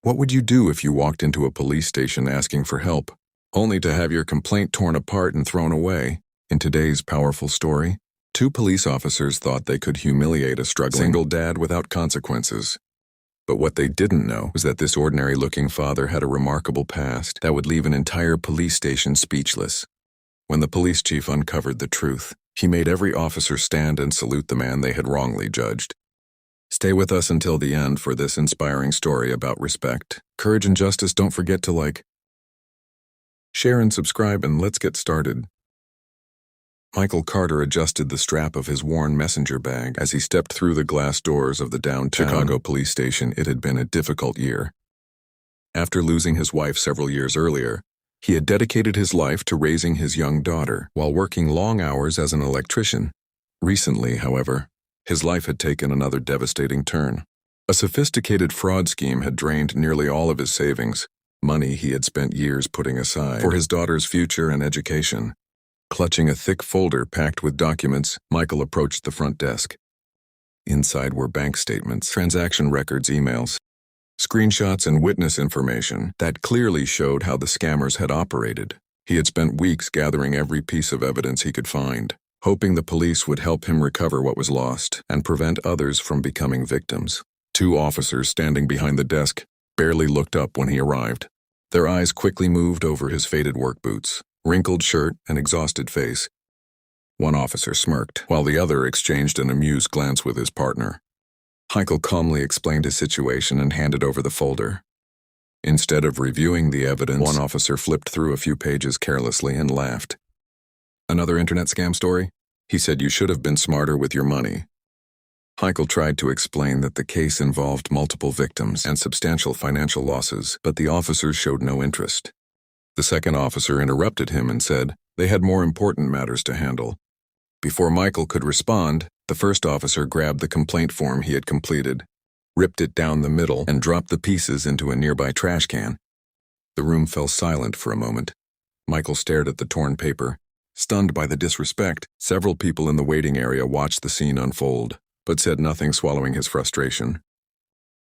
What would you do if you walked into a police station asking for help, only to have your complaint torn apart and thrown away? In today's powerful story, two police officers thought they could humiliate a struggling single dad without consequences. But what they didn't know was that this ordinary-looking father had a remarkable past that would leave an entire police station speechless. When the police chief uncovered the truth, he made every officer stand and salute the man they had wrongly judged. Stay with us until the end for this inspiring story about respect, courage, and justice. Don't forget to like, share, and subscribe, and let's get started. Michael Carter adjusted the strap of his worn messenger bag as he stepped through the glass doors of the downtown Chicago police station. It had been a difficult year. After losing his wife several years earlier, he had dedicated his life to raising his young daughter while working long hours as an electrician. Recently, however, his life had taken another devastating turn. A sophisticated fraud scheme had drained nearly all of his savings, money he had spent years putting aside for his daughter's future and education. Clutching a thick folder packed with documents, Michael approached the front desk. Inside were bank statements, transaction records, emails, screenshots, and witness information that clearly showed how the scammers had operated. He had spent weeks gathering every piece of evidence he could find, hoping the police would help him recover what was lost and prevent others from becoming victims. Two officers standing behind the desk barely looked up when he arrived. Their eyes quickly moved over his faded work boots, wrinkled shirt, and exhausted face. One officer smirked, while the other exchanged an amused glance with his partner. Michael calmly explained his situation and handed over the folder. Instead of reviewing the evidence, one officer flipped through a few pages carelessly and laughed. "Another internet scam story?" He said. "You should have been smarter with your money." Michael tried to explain that the case involved multiple victims and substantial financial losses, but the officers showed no interest. The second officer interrupted him and said they had more important matters to handle. Before Michael could respond, the first officer grabbed the complaint form he had completed, ripped it down the middle, and dropped the pieces into a nearby trash can. The room fell silent for a moment. Michael stared at the torn paper, stunned by the disrespect. Several people in the waiting area watched the scene unfold, but said nothing, swallowing his frustration.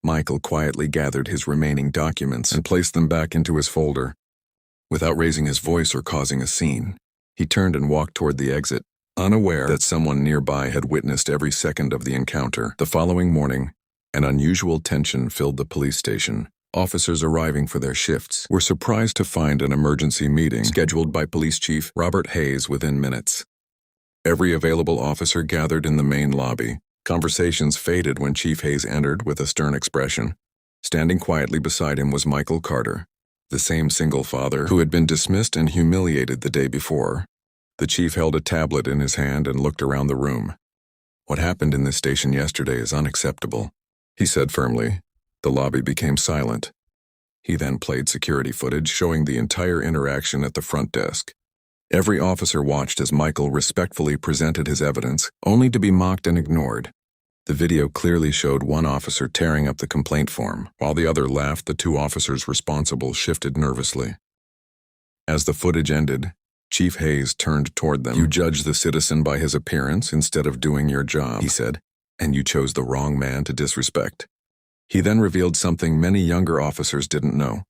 Michael quietly gathered his remaining documents and placed them back into his folder. Without raising his voice or causing a scene, he turned and walked toward the exit, unaware that someone nearby had witnessed every second of the encounter. The following morning, an unusual tension filled the police station. Officers arriving for their shifts were surprised to find an emergency meeting scheduled by Police Chief Robert Hayes within minutes. Every available officer gathered in the main lobby. Conversations faded when Chief Hayes entered with a stern expression. Standing quietly beside him was Michael Carter, the same single father who had been dismissed and humiliated the day before. The chief held a tablet in his hand and looked around the room. "What happened in this station yesterday is unacceptable," he said firmly. The lobby became silent. He then played security footage showing the entire interaction at the front desk. Every officer watched as Michael respectfully presented his evidence, only to be mocked and ignored. The video clearly showed one officer tearing up the complaint form. While the other laughed, the two officers responsible shifted nervously. As the footage ended, Chief Hayes turned toward them. "You judge the citizen by his appearance instead of doing your job," he said, "and you chose the wrong man to disrespect." He then revealed something many younger officers didn't know.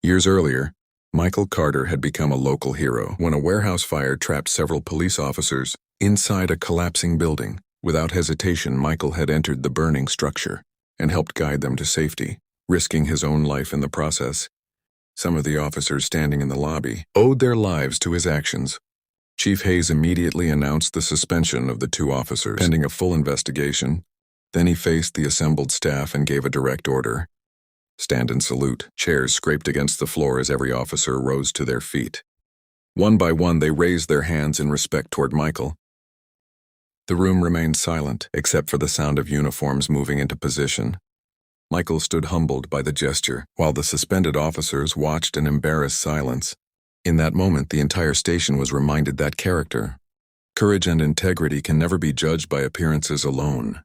Years earlier, Michael Carter had become a local hero when a warehouse fire trapped several police officers inside a collapsing building. Without hesitation, Michael had entered the burning structure and helped guide them to safety, risking his own life in the process. Some of the officers standing in the lobby owed their lives to his actions. Chief Hayes immediately announced the suspension of the two officers, pending a full investigation. Then he faced the assembled staff and gave a direct order. "Stand and salute." Chairs scraped against the floor as every officer rose to their feet. One by one, they raised their hands in respect toward Michael. The room remained silent, except for the sound of uniforms moving into position. Michael stood humbled by the gesture, while the suspended officers watched in embarrassed silence. In that moment, the entire station was reminded that character, courage, and integrity can never be judged by appearances alone.